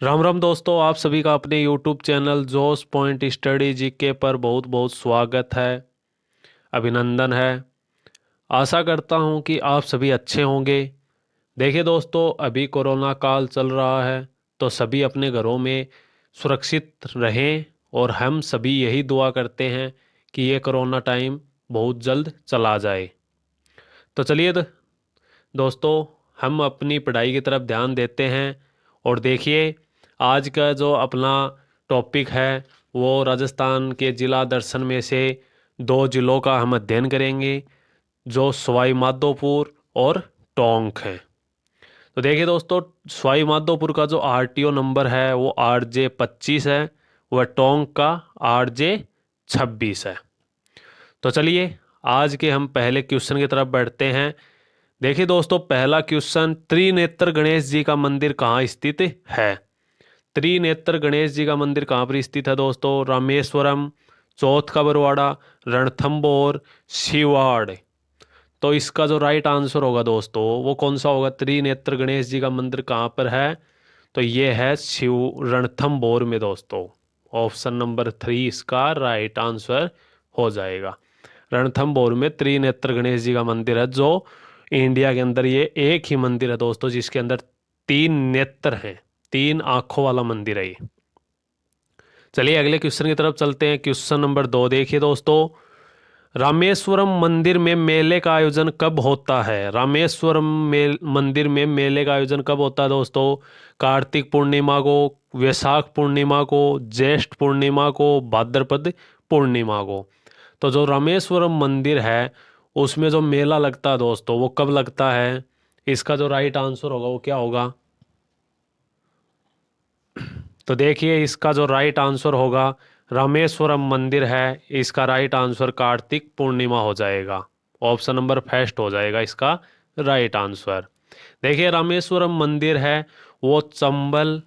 राम राम दोस्तों, आप सभी का अपने YouTube चैनल जोश पॉइंट स्टडी जीके पर बहुत बहुत स्वागत है। अभिनंदन है। आशा करता हूँ कि आप सभी अच्छे होंगे। देखिए दोस्तों, अभी कोरोना काल चल रहा है, तो सभी अपने घरों में सुरक्षित रहें और हम सभी यही दुआ करते हैं कि ये कोरोना टाइम बहुत जल्द चला जाए। तो चलिए दोस्तों, हम अपनी पढ़ाई की तरफ ध्यान देते हैं। और देखिए, आज का जो अपना टॉपिक है वो राजस्थान के जिला दर्शन में से दो जिलों का हम अध्ययन करेंगे, जो सवाई माधोपुर और टोंक है। तो देखिए दोस्तों, सवाई माधोपुर का जो आरटीओ नंबर है वो RJ 25 है, वह टोंक का RJ 26 है। तो चलिए, आज के हम पहले क्वेश्चन की तरफ बढ़ते हैं। देखिए दोस्तों, पहला क्वेश्चन, त्रिनेत्र गणेश जी का मंदिर कहाँ स्थित है? त्रिनेत्र गणेश जी का मंदिर कहाँ पर स्थित है दोस्तों? रामेश्वरम, चौथ का बरवाड़ा, रणथंबोर, शिवाड़। तो इसका जो राइट आंसर होगा दोस्तों वो कौन सा होगा? त्रिनेत्र गणेश जी का मंदिर कहाँ पर है? तो ये है शिव रणथंबोर में दोस्तों। ऑप्शन नंबर 3 इसका राइट आंसर हो जाएगा। रणथंबोर में त्रिनेत्र गणेश जी का मंदिर है, जो इंडिया के अंदर ये एक ही मंदिर है दोस्तों जिसके अंदर तीन नेत्र हैं, तीन आंखों वाला मंदिर है ये। चलिए अगले क्वेश्चन की तरफ चलते हैं। क्वेश्चन नंबर 2 देखिए दोस्तों, रामेश्वरम मंदिर में मेले का आयोजन कब होता है? रामेश्वरम मंदिर में मेले का आयोजन कब होता है दोस्तों? कार्तिक पूर्णिमा को, वैशाख पूर्णिमा को, ज्येष्ठ पूर्णिमा को, भाद्रपद पूर्णिमा को। तो जो रामेश्वरम मंदिर है उसमें जो मेला लगता है दोस्तों वो कब लगता है? इसका जो राइट आंसर होगा वो क्या होगा? तो देखिए, इसका जो राइट आंसर होगा, रामेश्वरम मंदिर है, इसका राइट आंसर कार्तिक पूर्णिमा हो जाएगा। ऑप्शन नंबर फर्स्ट हो जाएगा इसका राइट आंसर। देखिए, रामेश्वरम मंदिर है वो चंबल,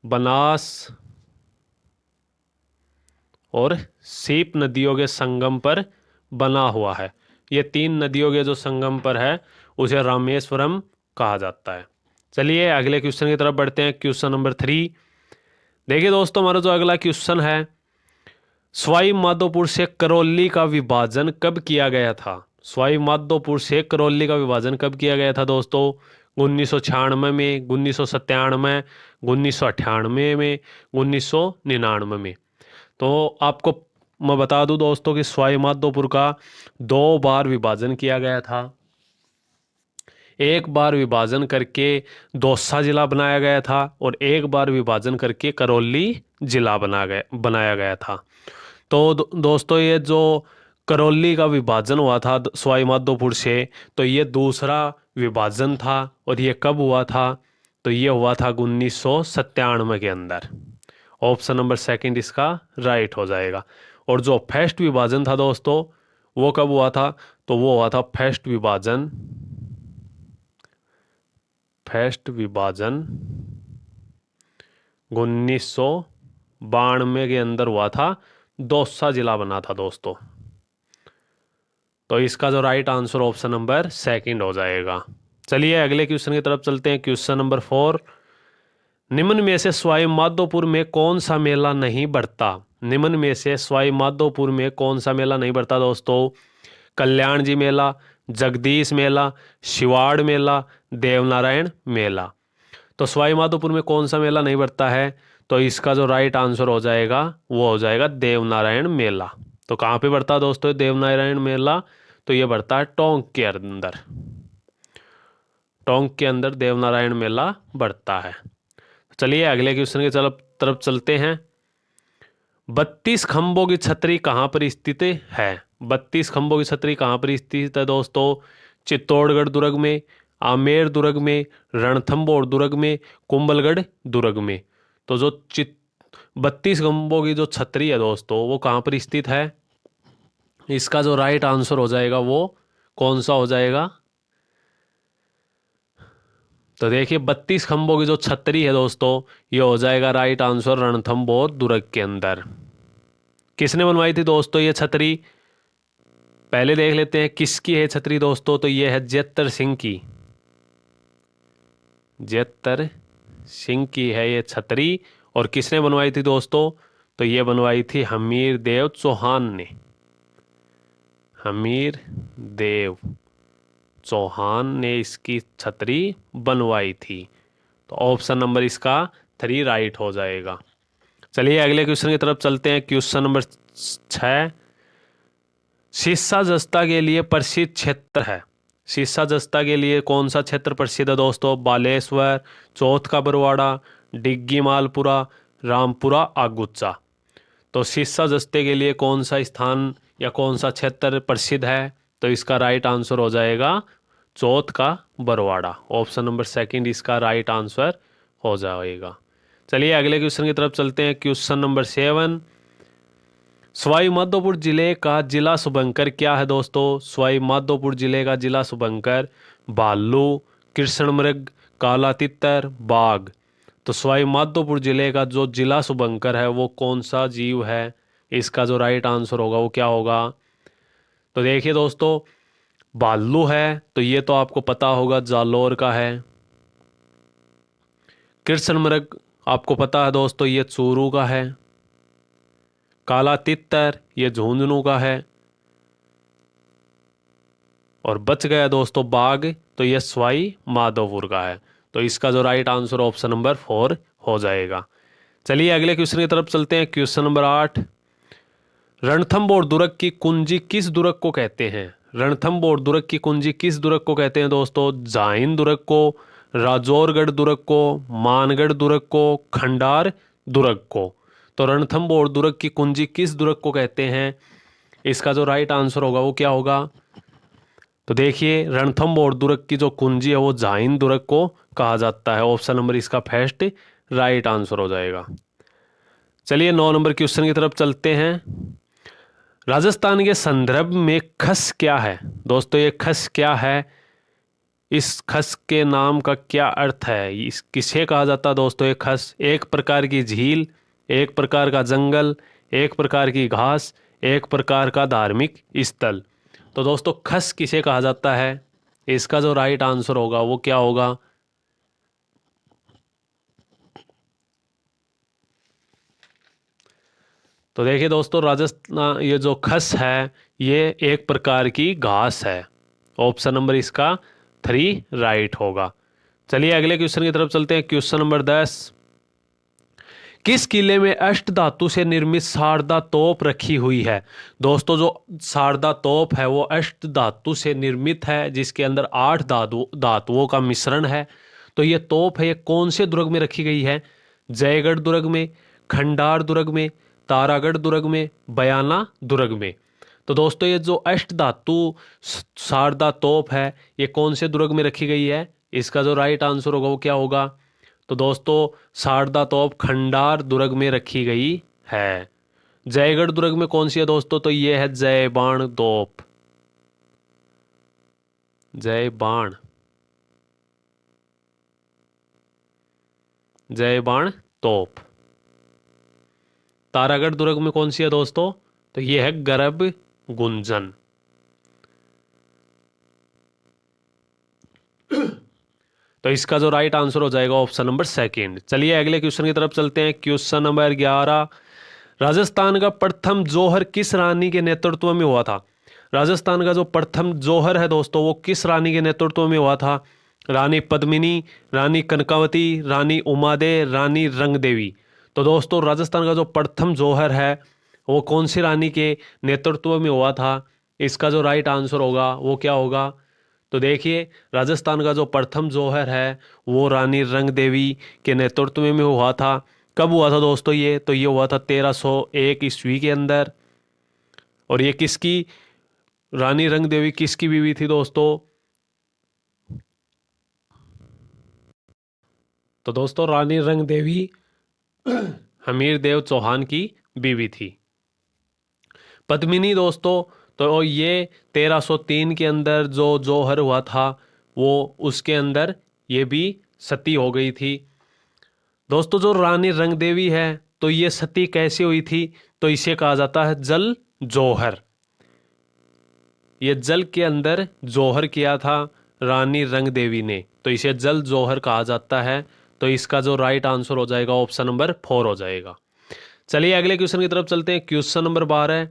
बनास और सीप नदियों के संगम पर बना हुआ है। ये तीन नदियों के जो संगम पर है उसे रामेश्वरम कहा जाता है। चलिए अगले क्वेश्चन की तरफ बढ़ते हैं। क्वेश्चन नंबर 3 देखिए दोस्तों, हमारा जो अगला क्वेश्चन है, सवाई माधोपुर से करौली का विभाजन कब किया गया था? सवाई माधोपुर से करौली का विभाजन कब किया गया था दोस्तों? 1996 में, 1997, 1998 में, 1999 में। तो आपको मैं बता दूं दोस्तों कि सवाई माधोपुर का 2 बार विभाजन किया गया था। एक बार विभाजन करके दौसा जिला बनाया गया था और एक बार विभाजन करके करौली जिला बनाया गया था। तो दोस्तों, ये जो करौली का विभाजन हुआ था सवाई माधोपुर से, तो ये दूसरा विभाजन था। और ये कब हुआ था? तो ये हुआ था 1997 के अंदर। ऑप्शन नंबर सेकंड इसका राइट हो जाएगा। और जो फर्स्ट विभाजन था दोस्तों वो कब हुआ था? तो वो हुआ था फर्स्ट विभाजन 1992 के अंदर हुआ था। दौसा जिला बना था दोस्तों। तो इसका जो right answer option number second हो जाएगा। चलिए अगले क्वेश्चन की तरफ चलते हैं। क्वेश्चन नंबर 4, निम्न में से सवाई माधोपुर में कौन सा मेला नहीं बढ़ता? निम्न में से सवाई माधोपुर में कौन सा मेला नहीं बढ़ता दोस्तों? कल्याण जी मेला, जगदीश मेला, शिवाड़ मेला, देवनारायण मेला। तो सवाई माधोपुर में कौन सा मेला नहीं बढ़ता है? तो इसका जो राइट आंसर हो जाएगा वो हो जाएगा देवनारायण मेला। तो कहाँ पे बढ़ता है दोस्तों देवनारायण मेला? तो ये बढ़ता है टोंक के अंदर। टोंक के अंदर देवनारायण मेला बढ़ता है। चलिए अगले क्वेश्चन की तरफ चलते हैं। 32 खंभों की छतरी कहाँ पर स्थित है? 32 खंभों की छतरी कहाँ पर स्थित है दोस्तों? चित्तौड़गढ़ दुर्ग में, आमेर दुर्ग में, रणथंबोर दुर्ग में, कुंभलगढ़ दुर्ग में। तो जो 32 खंभों की जो छतरी है दोस्तों वो कहाँ पर स्थित है? इसका जो राइट आंसर हो जाएगा वो कौन सा हो जाएगा? तो देखिए, 32 खंभों की जो छतरी है दोस्तों ये हो जाएगा राइट आंसर रणथंबोर दुर्ग के अंदर। किसने बनवाई थी दोस्तों ये छतरी? पहले देख लेते हैं किसकी है छतरी दोस्तों। तो ये है जेतर सिंह की। जेतर सिंह की है ये छतरी। और किसने बनवाई थी दोस्तों? तो ये बनवाई थी हमीर देव चौहान ने। हमीर देव चौहान ने इसकी छतरी बनवाई थी। तो ऑप्शन नंबर इसका 3 राइट हो जाएगा। चलिए अगले क्वेश्चन की तरफ चलते हैं। क्वेश्चन नंबर 6, सिरसा जस्ता के लिए प्रसिद्ध क्षेत्र है। सिरसा जस्ता के लिए कौन सा क्षेत्र प्रसिद्ध है दोस्तों? बालेश्वर, चौथ का बरवाड़ा, डिग्गी मालपुरा, रामपुरा आगुच्चा। तो सिरसा जस्ते के लिए कौन सा स्थान या कौन सा क्षेत्र प्रसिद्ध है? तो इसका राइट आंसर हो जाएगा चौथ का बरवाड़ा। ऑप्शन नंबर सेकंड इसका राइट आंसर हो जाएगा। चलिए अगले क्वेश्चन की तरफ चलते हैं। क्वेश्चन नंबर 7, सवाई माधोपुर जिले का जिला शुभंकर क्या है दोस्तों? सवाई माधोपुर जिले का जिला शुभंकर भालू, कृष्ण मृग, काला तितर, बाघ। तो सवाई माधोपुर जिले का जो जिला शुभंकर है वो कौन सा जीव है? इसका जो राइट आंसर होगा वो क्या होगा? तो देखिए दोस्तों, भालू है तो ये तो आपको पता होगा जालोर का है। कृष्ण मृग आपको पता है दोस्तों ये चूरू का है। काला तितर ये झुंझुनू का है। और बच गया दोस्तों बाघ, तो ये सवाई माधोपुर का है। तो इसका जो राइट आंसर ऑप्शन नंबर 4 हो जाएगा। चलिए अगले क्वेश्चन की तरफ चलते हैं। क्वेश्चन नंबर 8, रणथंभौर दुर्ग की कुंजी किस दुर्ग को कहते हैं? रणथंभौर दुर्ग की कुंजी किस दुर्ग को कहते हैं दोस्तों? जाइन दुर्ग को, राजौरगढ़ दुर्ग को, मानगढ़ दुर्ग को, खंडार दुर्ग को। तो रणथंभौर दुर्ग की कुंजी किस दुर्ग को कहते हैं? इसका जो राइट आंसर होगा वो क्या होगा? तो देखिए रणथंभौर दुर्ग की जो कुंजी है वो जाइन दुर्ग को कहा जाता है। ऑप्शन नंबर इसका फर्स्ट राइट आंसर हो जाएगा। चलिए 9 नंबर क्वेश्चन की तरफ चलते हैं। राजस्थान के संदर्भ में खस क्या है? दोस्तों ये खस क्या है? इस खस के नाम का क्या अर्थ है? इस किसे कहा जाता है दोस्तों? ये खस एक प्रकार की झील, एक प्रकार का जंगल, एक प्रकार की घास, एक प्रकार का धार्मिक स्थल। तो दोस्तों खस किसे कहा जाता है? इसका जो राइट आंसर होगा वो क्या होगा? तो देखिए दोस्तों राजस्थान ये जो खस है ये एक प्रकार की घास है। ऑप्शन नंबर इसका 3 राइट होगा। चलिए अगले क्वेश्चन की तरफ चलते हैं। क्वेश्चन नंबर 10, किस किले में अष्ट धातु से निर्मित शारदा तोप रखी हुई है? दोस्तों जो शारदा तोप है वो अष्ट धातु से निर्मित है जिसके अंदर 8 धातुओं का मिश्रण है। तो ये तोप है ये कौन से दुर्ग में रखी गई है? जयगढ़ दुर्ग में, खंडार दुर्ग में, तारागढ़ दुर्ग में, बयाना दुर्ग में। तो दोस्तों ये जो अष्ट धातु शारदा तोप है ये कौन से दुर्ग में रखी गई है? इसका जो राइट आंसर होगा वो क्या होगा? तो दोस्तों शारदा तोप खंडार दुर्ग में रखी गई है। जयगढ़ दुर्ग में कौन सी है दोस्तों? तो ये है जय बाण तोप। जय बाण, जय बाण तोप। तारागढ़ दुर्ग में कौन सी है दोस्तों? तो ये है गर्भ गुंजन। तो इसका जो राइट आंसर हो जाएगा ऑप्शन नंबर सेकंड। चलिए अगले क्वेश्चन की तरफ चलते हैं। क्वेश्चन नंबर 11, राजस्थान का प्रथम जौहर किस रानी के नेतृत्व में हुआ था? राजस्थान का जो प्रथम जौहर है दोस्तों वो किस रानी के नेतृत्व में हुआ था? रानी पद्मिनी, रानी कनकावती, रानी उमादे, रानी रंगदेवी। तो दोस्तों राजस्थान का जो प्रथम जौहर है वो कौन सी रानी के नेतृत्व में हुआ था? इसका जो राइट आंसर होगा वो क्या होगा? तो देखिए राजस्थान का जो प्रथम जौहर है वो रानी रंग देवी के नेतृत्व में हुआ था। कब हुआ था दोस्तों ये? तो ये हुआ था 1301 ईस्वी के अंदर। और ये किसकी, रानी रंग देवी किसकी बीवी थी दोस्तों? तो दोस्तों रानी रंग देवी हमीर देव चौहान की बीवी थी। पद्मिनी दोस्तों तो ये 1303 के अंदर जो जौहर हुआ था वो उसके अंदर ये भी सती हो गई थी। दोस्तों जो रानी रंगदेवी है तो ये सती कैसे हुई थी? तो इसे कहा जाता है जल जौहर। ये जल के अंदर जौहर किया था रानी रंग देवी ने, तो इसे जल जौहर कहा जाता है। तो इसका जो राइट आंसर हो जाएगा ऑप्शन नंबर 4 हो जाएगा। चलिए अगले क्वेश्चन की तरफ चलते हैं। क्वेश्चन नंबर 12,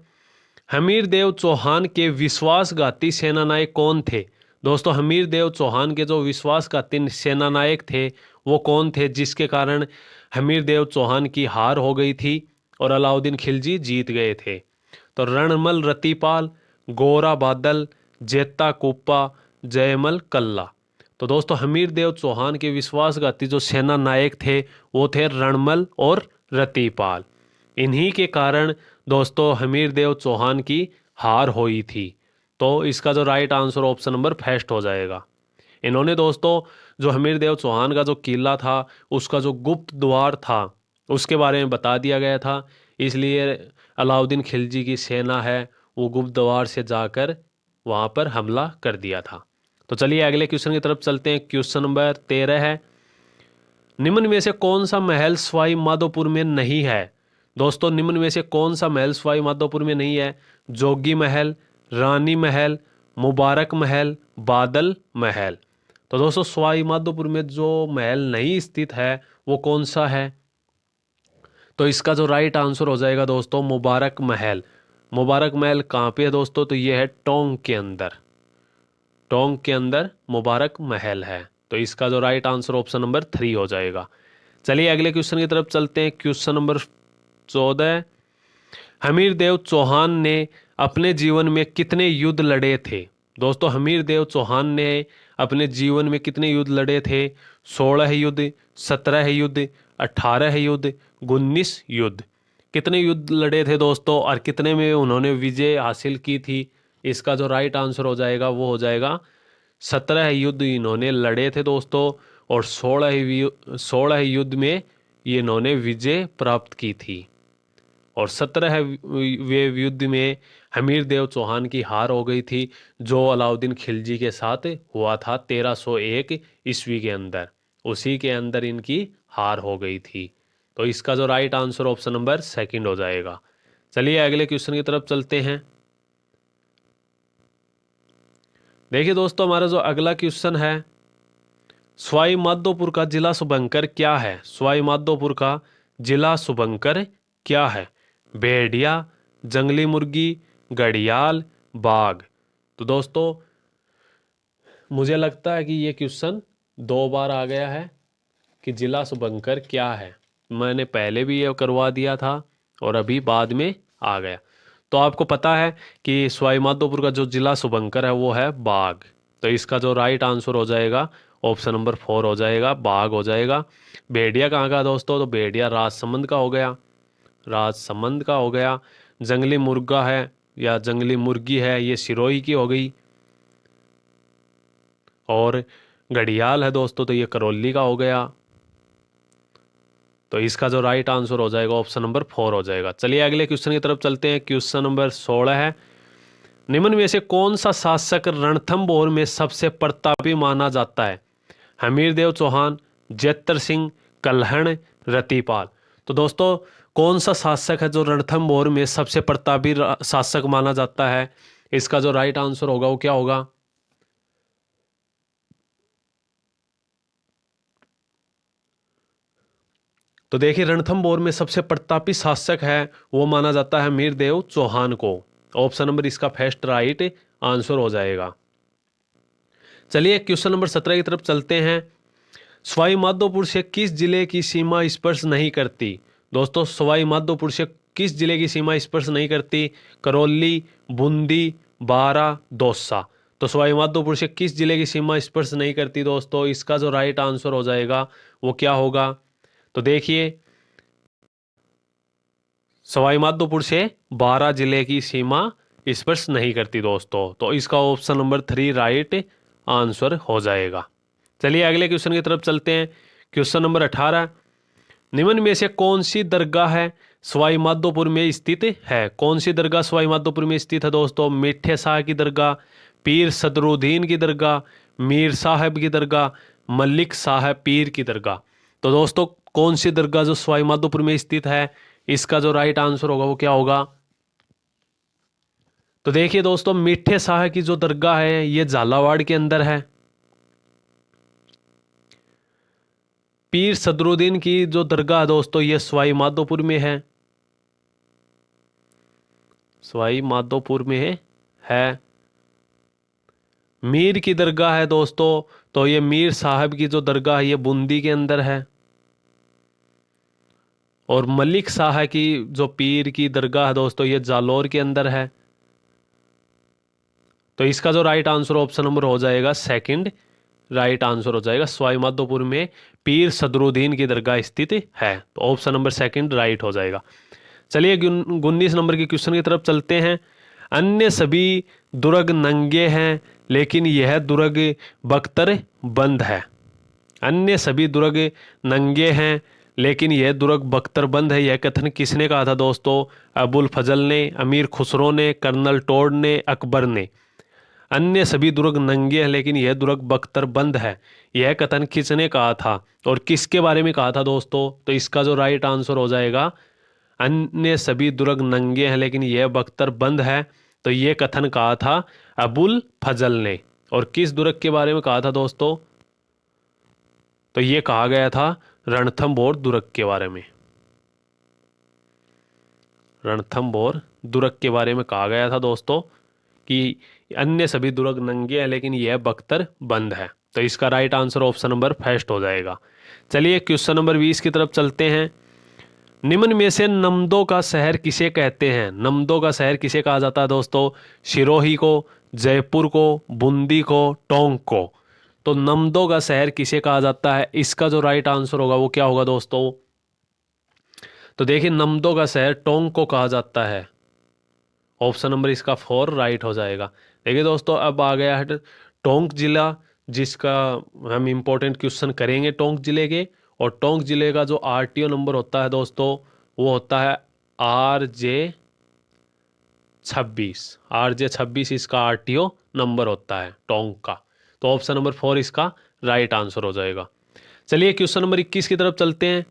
हमीर देव चौहान के विश्वासघाती सेनानायक कौन थे? दोस्तों हमीर देव चौहान के जो विश्वासघाती सेनानायक थे वो कौन थे, जिसके कारण हमीर देव चौहान की हार हो गई थी और अलाउद्दीन खिलजी जीत गए थे? तो रणमल रतिपाल, गोरा बादल, जेता कुप्पा, जयमल कल्ला। तो दोस्तों हमीर देव चौहान के विश्वासघाती जो सेना नायक थे वो थे रणमल और रतिपाल। इन्हीं के कारण दोस्तों हमीर देव चौहान की हार हुई थी। तो इसका जो right answer option number first हो जाएगा। इन्होंने दोस्तों जो हमीर देव चौहान का जो किला था उसका जो गुप्त द्वार था उसके बारे में बता दिया गया था, इसलिए अलाउद्दीन खिलजी की सेना है वो गुप्त द्वार से जाकर वहाँ पर हमला कर दिया था। तो चलिए अगले क्वेश्चन की तरफ चलते हैं। क्वेश्चन नंबर 13 है, निम्न में से कौन सा महल सवाई माधोपुर में नहीं है? दोस्तों निम्न में से कौन सा महल सवाई माधोपुर में नहीं है? जोगी महल, रानी महल, मुबारक महल, बादल महल। तो दोस्तों सवाई माधोपुर में जो महल नहीं स्थित है वो कौन सा है? तो इसका जो राइट आंसर हो जाएगा दोस्तों मुबारक महल। मुबारक महल कहाँ पे है दोस्तों? तो ये है टोंक के अंदर। टोंक के अंदर मुबारक महल है। तो इसका जो राइट आंसर ऑप्शन नंबर 3 हो जाएगा। चलिए अगले क्वेश्चन की तरफ चलते हैं। क्वेश्चन नंबर 14, हमीर देव चौहान ने अपने जीवन में कितने युद्ध लड़े थे? दोस्तों हमीर देव चौहान ने अपने जीवन में कितने युद्ध लड़े थे? 16 युद्ध, 17 युद्ध, 18 युद्ध, 19 युद्ध। कितने युद्ध लड़े थे दोस्तों और कितने में उन्होंने विजय हासिल की थी? इसका जो राइट आंसर हो जाएगा वो हो जाएगा 17 युद्ध इन्होंने लड़े थे दोस्तों, और 16 युद्ध में ये इन्होंने विजय प्राप्त की थी। और 17वें युद्ध में हमीर देव चौहान की हार हो गई थी जो अलाउद्दीन खिलजी के साथ हुआ था 1301 ईस्वी के अंदर। उसी के अंदर इनकी हार हो गई थी। तो इसका जो राइट आंसर ऑप्शन नंबर 2 हो जाएगा। चलिए अगले क्वेश्चन की तरफ चलते हैं। देखिए दोस्तों हमारा जो अगला क्वेश्चन है, सवाई माधोपुर का जिला शुभंकर क्या है? सवाई माधोपुर का जिला शुभंकर क्या है? भेड़िया, जंगली मुर्गी, घड़ियाल, बाघ। तो दोस्तों मुझे लगता है कि ये क्वेश्चन 2 बार आ गया है कि जिला शुभंकर क्या है। मैंने पहले भी ये करवा दिया था और अभी बाद में आ गया। तो आपको पता है कि सवाई माधोपुर का जो जिला शुभंकर है वो है बाघ। तो इसका जो राइट आंसर हो जाएगा ऑप्शन नंबर 4 हो जाएगा, बाघ हो जाएगा। भेड़िया कहाँ का दोस्तों? तो भेड़िया राजसमंद का हो गया, राजसमंद का हो गया। जंगली मुर्गा है या जंगली मुर्गी है ये सिरोही की हो गई। और घड़ियाल है दोस्तों तो ये करौली का हो गया। तो इसका जो राइट आंसर हो जाएगा ऑप्शन नंबर 4 हो जाएगा। चलिए अगले क्वेश्चन की तरफ चलते हैं। क्वेश्चन नंबर 16 है, निम्न में से कौन सा शासक रणथंभौर में सबसे प्रतापी माना जाता है? हमीर देव चौहान, जेतर सिंह, कल्हण, रतिपाल। तो दोस्तों कौन सा शासक है जो रणथंभौर में सबसे प्रतापी शासक माना जाता है? इसका जो राइट आंसर होगा वो क्या होगा? तो देखिए रणथंभौर में सबसे प्रतापी शासक है वो माना जाता है हमीर देव चौहान को। ऑप्शन नंबर इसका फर्स्ट राइट आंसर हो जाएगा। चलिए क्वेश्चन नंबर 17 की तरफ चलते हैं। सवाई माधोपुर से किस जिले की सीमा स्पर्श नहीं करती? दोस्तों सवाई माधोपुर से किस जिले की सीमा स्पर्श नहीं करती? करौली, बूंदी, बारा, दौसा। तो सवाई माधोपुर से किस जिले की सीमा स्पर्श नहीं करती दोस्तों? इसका जो राइट आंसर हो जाएगा वो क्या होगा? तो देखिए सवाई माधोपुर से 12 जिले की सीमा स्पर्श नहीं करती दोस्तों। तो इसका ऑप्शन नंबर 3 राइट आंसर हो जाएगा। चलिए अगले क्वेश्चन की तरफ चलते हैं। क्वेश्चन नंबर 18, निम्न में से कौन सी दरगाह है सवाई माधोपुर में स्थित है? कौन सी दरगाह सवाई माधोपुर में स्थित है दोस्तों? मिठे शाह की दरगाह, पीर सदरुद्दीन की दरगाह, मीर साहब की दरगाह, मलिक साहब पीर की दरगाह। तो दोस्तों कौन सी दरगाह जो सवाई माधोपुर में स्थित है? इसका जो राइट आंसर होगा वो क्या होगा? तो देखिए दोस्तों मीठे शाह की जो दरगाह है ये झालावाड़ के अंदर है। पीर सदरुद्दीन की जो दरगाह दोस्तों ये सवाई माधोपुर में है, सवाई माधोपुर में है। मीर की दरगाह है दोस्तों, तो ये मीर साहब की जो दरगाह है ये बूंदी के अंदर है। और मलिक शाह की जो पीर की दरगाह है दोस्तों ये जालौर के अंदर है। तो इसका जो राइट आंसर ऑप्शन नंबर हो जाएगा सेकंड राइट आंसर हो जाएगा। सवाई माधोपुर में पीर सदरुद्दीन की दरगाह स्थित है, तो ऑप्शन नंबर सेकंड राइट हो जाएगा। चलिए 19 नंबर के क्वेश्चन की तरफ चलते हैं। अन्य सभी दुर्ग नंगे हैं लेकिन यह दुर्ग बख्तर बंद है। अन्य सभी दुर्ग नंगे हैं लेकिन यह दुर्ग बख्तर बंद है, यह कथन किसने कहा था दोस्तों? अबुल फजल ने, अमीर खुसरो ने, कर्नल टोड ने, अकबर ने। अन्य सभी दुर्ग नंगे हैं लेकिन यह दुर्ग बख्तर बंद है, यह कथन किसने कहा था और किसके बारे में कहा था दोस्तों? तो इसका जो राइट आंसर हो जाएगा अन्य सभी दुर्ग नंगे हैं लेकिन यह बख्तर बंद है, तो ये कथन कहा था अबुल फजल ने। और किस दुर्ग के बारे में कहा था दोस्तों? तो ये कहा गया था रणथंभौर दुर्ग के बारे में। रणथंभौर दुर्ग के बारे में कहा गया था दोस्तों कि अन्य सभी दुर्ग नंगे हैं लेकिन यह बख्तर बंद है, तो इसका right answer option number first हो जाएगा। चलिए क्वेश्चन नंबर 20 की तरफ चलते हैं। निम्न में से नमदो का शहर किसे कहते हैं? नमदो का शहर किसे कहा जाता है दोस्तों? सिरोही को, जयपुर को, बूंदी को, टोंक को। तो नमदो का शहर किसे कहा जाता है? इसका जो राइट आंसर होगा वो क्या होगा दोस्तों? तो देखिए नमदो का शहर टोंक को कहा जाता है, ऑप्शन नंबर इसका 4 राइट हो जाएगा। देखिए दोस्तों अब आ गया है टोंक जिला, जिसका हम इम्पोर्टेंट क्वेश्चन करेंगे टोंक जिले के। और टोंक जिले का जो आरटीओ नंबर होता है दोस्तों वो होता है RJ26 इसका आरटीओ नंबर होता है टोंक का, तो ऑप्शन नंबर 4 इसका राइट आंसर हो जाएगा। चलिए क्वेश्चन नंबर 21 की तरफ चलते हैं।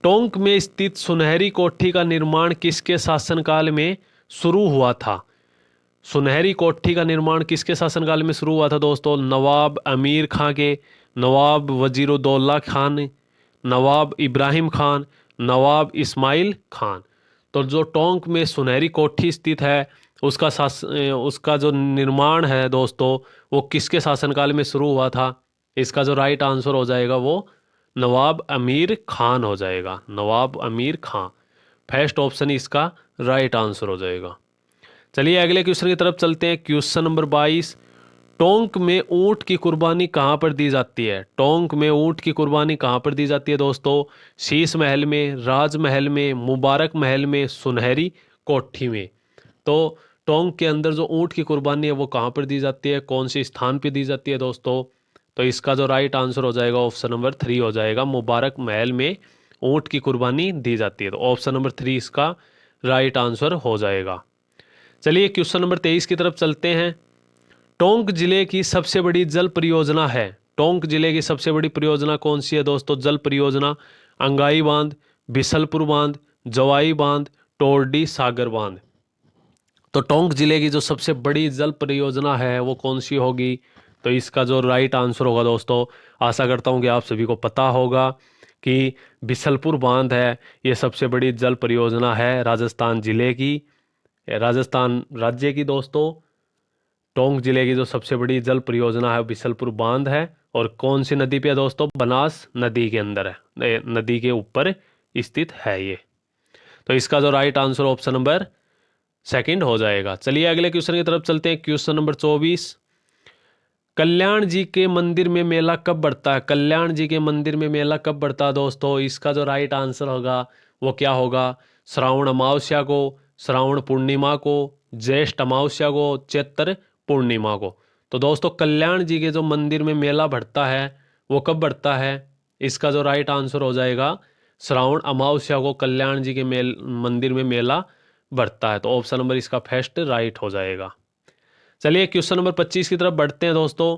टोंक में स्थित सुनहरी कोठी का निर्माण किसके शासनकाल में शुरू हुआ था? सुनहरी कोठी का निर्माण किसके शासनकाल में शुरू हुआ था दोस्तों? नवाब अमीर खां के, नवाब वजीरुद्दौला खान, नवाब इब्राहिम खान, नवाब इस्माइल खान। तो जो टोंक में सुनहरी कोठी स्थित है उसका जो निर्माण है दोस्तों वो किसके शासनकाल में शुरू हुआ था? इसका जो राइट आंसर हो जाएगा वो नवाब अमीर खान हो जाएगा। नवाब अमीर खान फर्स्ट ऑप्शन इसका राइट आंसर हो जाएगा। चलिए अगले क्वेश्चन की तरफ चलते हैं। Question number 22। टोंक में ऊंट की कुर्बानी कहाँ पर दी जाती है? टोंक में ऊंट की कुर्बानी कहाँ पर दी जाती है दोस्तों? शीश महल में, राजमहल में, मुबारक महल में, सुनहरी कोठी में। तो टोंक के अंदर जो ऊंट की कुर्बानी है वो कहाँ पर दी जाती है, कौन से स्थान पर दी जाती है दोस्तों? तो इसका जो राइट आंसर हो जाएगा ऑप्शन नंबर 3 हो जाएगा। मुबारक महल में ऊंट की कुर्बानी दी जाती है, तो ऑप्शन नंबर 3 इसका राइट आंसर हो जाएगा। चलिए क्वेश्चन नंबर 23 की तरफ चलते हैं। टोंक जिले की सबसे बड़ी जल परियोजना है। टोंक जिले की सबसे बड़ी परियोजना कौन सी है दोस्तों? जल परियोजना अंगाई बांध, बिसलपुर बांध, जवाई बांध, टोरडी सागर बांध। तो टोंक जिले की जो सबसे बड़ी जल परियोजना है वो कौन सी होगी? तो इसका जो राइट आंसर होगा दोस्तों, आशा करता हूँ कि आप सभी को पता होगा कि बिसलपुर बांध है, ये सबसे बड़ी जल परियोजना है राजस्थान जिले की, राजस्थान राज्य की दोस्तों। टोंक जिले की जो सबसे बड़ी जल परियोजना है बिसलपुर बांध है। और कौन सी नदी पे है दोस्तों? बनास नदी के अंदर है, नदी के ऊपर स्थित है ये। तो इसका जो right answer option number second हो जाएगा। चलिए अगले क्वेश्चन की तरफ चलते हैं। Question number 24। कल्याण जी के मंदिर में मेला कब बढ़ता है? कल्याण जी के मंदिर में मेला कब बढ़ता है दोस्तों? इसका जो राइट आंसर होगा वो क्या होगा? श्रावण अमावस्या को, श्रावण पूर्णिमा को, ज्येष्ठ अमावस्या को, चैत्र पूर्णिमा को। तो दोस्तों कल्याण जी के जो मंदिर में मेला बढ़ता है वो कब बढ़ता है? इसका जो राइट आंसर हो जाएगा श्रावण अमावस्या को कल्याण जी के मंदिर में मेला बढ़ता है, तो ऑप्शन नंबर इसका फर्स्ट राइट हो जाएगा। चलिए क्वेश्चन नंबर 25 की तरफ बढ़ते हैं दोस्तों।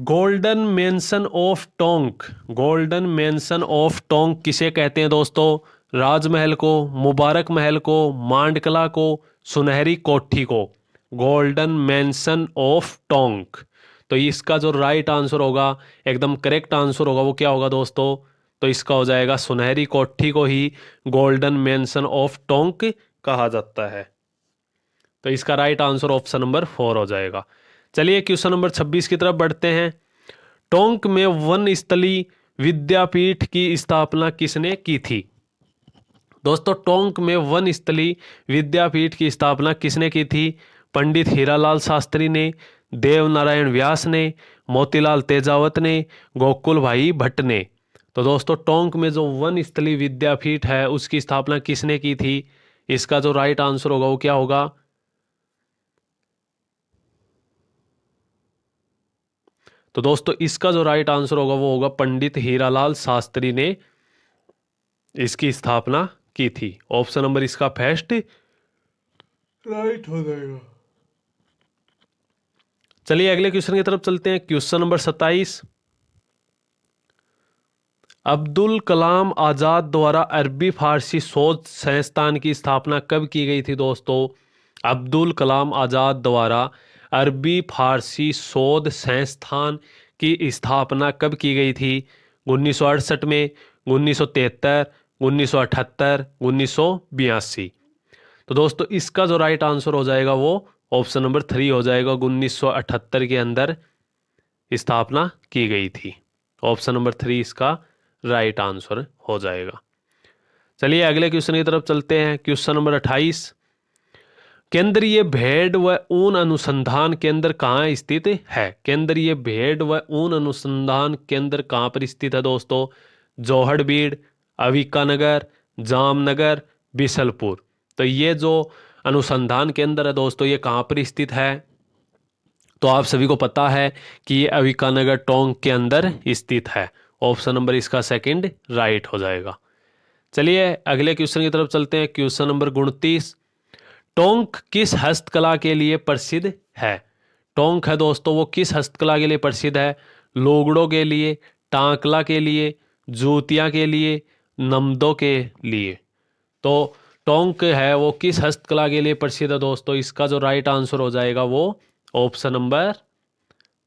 Golden mention of Tonk, golden mention of Tonk किसे कहते हैं दोस्तों? राजमहल को, मुबारक महल को, मांडकला को, सुनहरी कोठी को। गोल्डन मेंशन ऑफ टोंक, तो इसका जो राइट आंसर होगा, एकदम करेक्ट आंसर होगा, वो क्या होगा दोस्तों? तो इसका हो जाएगा सुनहरी कोठी को ही गोल्डन मैंशन ऑफ टोंक कहा जाता है। तो इसका राइट आंसर ऑप्शन नंबर 4 हो जाएगा। चलिए क्वेश्चन नंबर 26 की तरफ बढ़ते हैं। टोंक में वन स्थली विद्यापीठ की स्थापना किसने की थी? दोस्तों टोंक में वन स्थली विद्यापीठ की स्थापना किसने की थी? पंडित हीरालाल शास्त्री ने, देव नारायण व्यास ने, मोतीलाल तेजावत ने, गोकुल भाई भट्ट ने। तो दोस्तों टोंक में जो वन स्थली विद्यापीठ है उसकी स्थापना किसने की थी? इसका जो राइट आंसर होगा वो क्या होगा? तो दोस्तों इसका जो राइट आंसर होगा वो होगा पंडित हीरालाल शास्त्री ने इसकी स्थापना की थी। ऑप्शन नंबर इसका फर्स्ट राइट हो जाएगा। चलिए अगले क्वेश्चन की तरफ चलते हैं। Question number 27। अब्दुल कलाम आजाद द्वारा अरबी फारसी शोध संस्थान की स्थापना कब की गई थी दोस्तों? अब्दुल कलाम आजाद द्वारा अरबी फारसी शोध संस्थान की स्थापना कब की गई थी? 1968 में, 1973, 1978, 1982। तो दोस्तों इसका जो राइट आंसर हो जाएगा वो ऑप्शन नंबर 3 हो जाएगा। 1978 के अंदर स्थापना की गई थी। ऑप्शन नंबर 3 इसका राइट आंसर हो जाएगा। चलिए अगले क्वेश्चन की तरफ चलते हैं। Question number 28। केंद्रीय भेड़ व ऊन अनुसंधान केंद्र कहाँ स्थित है? केंद्रीय भेड़ व ऊन अनुसंधान केंद्र कहाँ पर स्थित है दोस्तों? जोहड़बीड़, अविकानगर, जामनगर, बिशलपुर। तो ये जो अनुसंधान केंद्र है दोस्तों ये कहाँ पर स्थित है? तो आप सभी को पता है कि ये अविकानगर टोंक के अंदर स्थित है। ऑप्शन नंबर इसका सेकंड राइट हो जाएगा। चलिए अगले क्वेश्चन की तरफ चलते हैं। Question number 29। टोंक किस हस्तकला के लिए प्रसिद्ध है? टोंक है दोस्तों वो किस हस्तकला के लिए प्रसिद्ध है? लोगड़ों के लिए, टांकला के लिए, जूतियां के लिए, नमदों के लिए। तो टोंक है वो किस हस्तकला के लिए प्रसिद्ध है दोस्तों? इसका जो राइट आंसर हो जाएगा वो ऑप्शन नंबर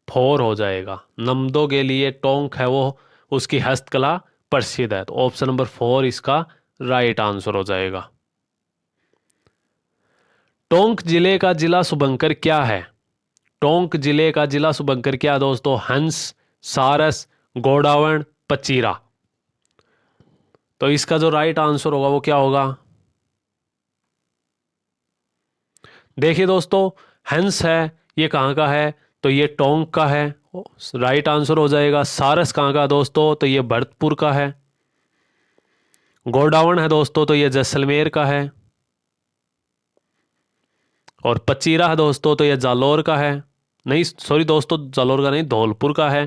4 हो जाएगा। नमदों के लिए टोंक है वो उसकी हस्तकला प्रसिद्ध है। तो ऑप्शन नंबर 4 इसका राइट आंसर हो जाएगा। टोंक जिले का जिला शुभंकर क्या है? टोंक जिले का जिला शुभंकर क्या है दोस्तों? हंस, सारस, गोडावण, पचीरा। तो इसका जो राइट आंसर होगा वो क्या होगा? देखिए दोस्तों हंस है ये कहाँ का है? तो ये टोंक का है, राइट आंसर हो जाएगा। सारस कहाँ का दोस्तों? तो ये भरतपुर का है। गोडावण है दोस्तों तो ये जैसलमेर का है। और पचीरा है दोस्तों तो ये जालौर का है। नहीं सॉरी दोस्तों, जालौर का नहीं, धौलपुर का है।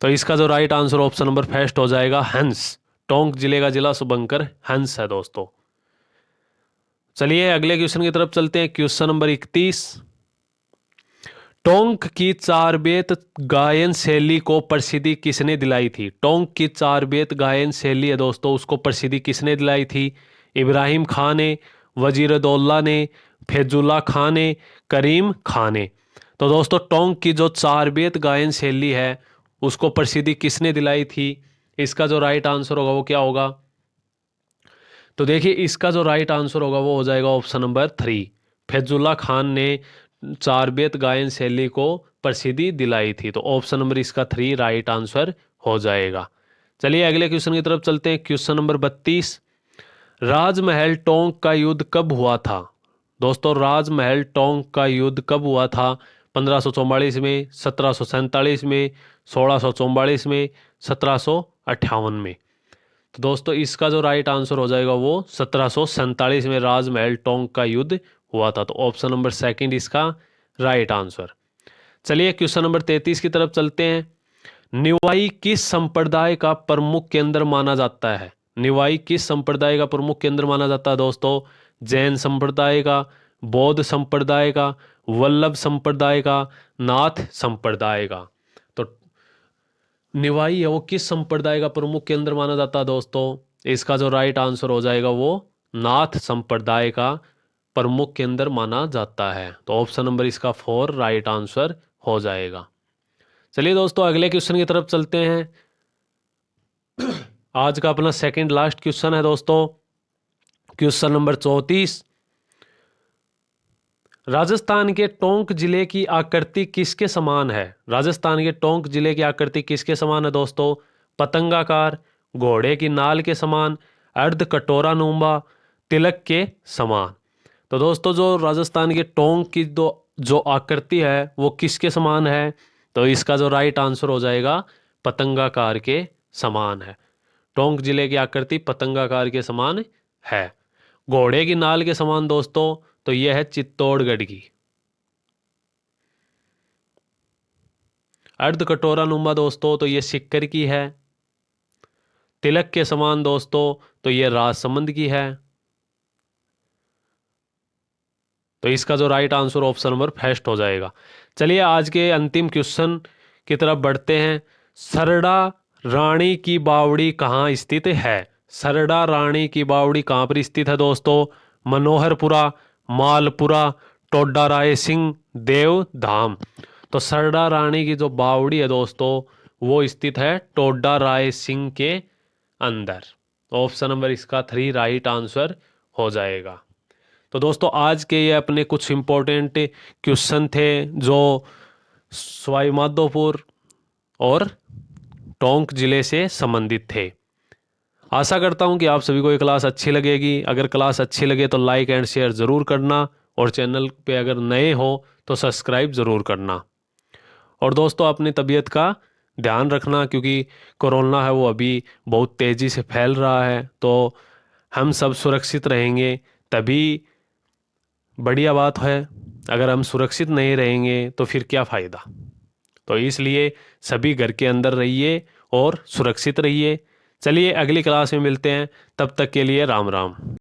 तो इसका जो right answer option number first हो जाएगा हंस। टोंक जिले का जिला शुभंकर हंस है दोस्तों। चलिए अगले क्वेश्चन की तरफ चलते हैं। Question number 31। टोंक की चार बेत गायन शैली को प्रसिद्धि किसने दिलाई थी? टोंक की चार बेत गायन शैली है दोस्तों उसको प्रसिद्धि किसने दिलाई थी? इब्राहिम खान ने, वजीरदौल्ला ने, फैजुल्ला खान ने, करीम खान ने। तो दोस्तों टोंक की जो चार बेत गायन शैली है उसको प्रसिद्धि किसने दिलाई थी? इसका जो राइट आंसर होगा वो क्या होगा? तो देखिए इसका जो राइट आंसर होगा वो हो जाएगा ऑप्शन नंबर 3। फैजुल्ला खान ने चार बेत गायन शैली को प्रसिद्धि दिलाई थी। तो ऑप्शन नंबर इसका 3 राइट आंसर हो जाएगा। चलिए अगले क्वेश्चन की तरफ चलते हैं। Question number 32। राजमहल टोंक का युद्ध कब हुआ था? दोस्तों राजमहल टोंक का युद्ध कब हुआ था? 1544 में, 1747 में, 1644 में, 1758 में। तो दोस्तों इसका जो राइट आंसर हो जाएगा वो 1747 में राजमहल टोंक का युद्ध हुआ था। तो ऑप्शन नंबर सेकंड इसका राइट आंसर। चलिए क्वेश्चन नंबर 33 की तरफ चलते हैं। निवाई किस संप्रदाय का प्रमुख केंद्र माना जाता है? निवाई किस संप्रदाय का प्रमुख केंद्र माना जाता है दोस्तों? जैन संप्रदाय का, बौद्ध संप्रदाय का, वल्लभ संप्रदाय का, नाथ संप्रदाय का। तो निवाई है वो किस संप्रदाय का प्रमुख केंद्र माना जाता है दोस्तों? इसका जो राइट आंसर हो जाएगा वो नाथ संप्रदाय का प्रमुख केंद्र माना जाता है। तो ऑप्शन नंबर इसका 4 राइट आंसर हो जाएगा। चलिए दोस्तों अगले क्वेश्चन की तरफ चलते हैं। आज का अपना सेकंड लास्ट क्वेश्चन है दोस्तों, क्वेश्चन नंबर 34। राजस्थान के टोंक जिले की आकृति किसके समान है? राजस्थान के टोंक जिले की आकृति किसके समान है दोस्तों? पतंगाकार, घोड़े की नाल के समान, अर्ध कटोरा नुमा, तिलक के समान। तो दोस्तों जो राजस्थान के टोंक की जो आकृति है वो किसके समान है? तो इसका जो राइट आंसर हो जाएगा पतंगाकार के समान है। टोंक जिले की आकृति पतंगाकार के समान है। घोड़े की नाल के समान दोस्तों तो यह है चित्तौड़गढ़ की। अर्ध कटोरा नुमा दोस्तों तो यह सिक्कर की है। तिलक के समान दोस्तों तो यह राजसमंद की है। तो इसका जो right answer option number first हो जाएगा। चलिए आज के अंतिम क्वेश्चन की तरफ बढ़ते हैं। सरड़ा रानी की बावड़ी कहाँ स्थित है? सरड़ा रानी की बावड़ी कहाँ पर स्थित है दोस्तों? मनोहरपुरा, मालपुरा, टोडा राय सिंह, देव धाम। तो सरड़ा रानी की जो बावड़ी है दोस्तों वो स्थित है टोडा राय सिंह के अंदर। ऑप्शन नंबर इसका 3 राइट आंसर हो जाएगा। तो दोस्तों आज के ये अपने कुछ इम्पोर्टेंट क्वेश्चन थे जो सवाई माधोपुर और टोंक जिले से संबंधित थे। आशा करता हूँ कि आप सभी को ये क्लास अच्छी लगेगी। अगर क्लास अच्छी लगे तो लाइक एंड शेयर ज़रूर करना और चैनल पे अगर नए हो तो सब्सक्राइब ज़रूर करना। और दोस्तों अपनी तबीयत का ध्यान रखना क्योंकि कोरोना है वो अभी बहुत तेज़ी से फैल रहा है। तो हम सब सुरक्षित रहेंगे तभी बढ़िया बात है। अगर हम सुरक्षित नहीं रहेंगे तो फिर क्या फ़ायदा। तो इसलिए सभी घर के अंदर रहिए और सुरक्षित रहिए। चलिए अगली क्लास में मिलते हैं, तब तक के लिए राम राम।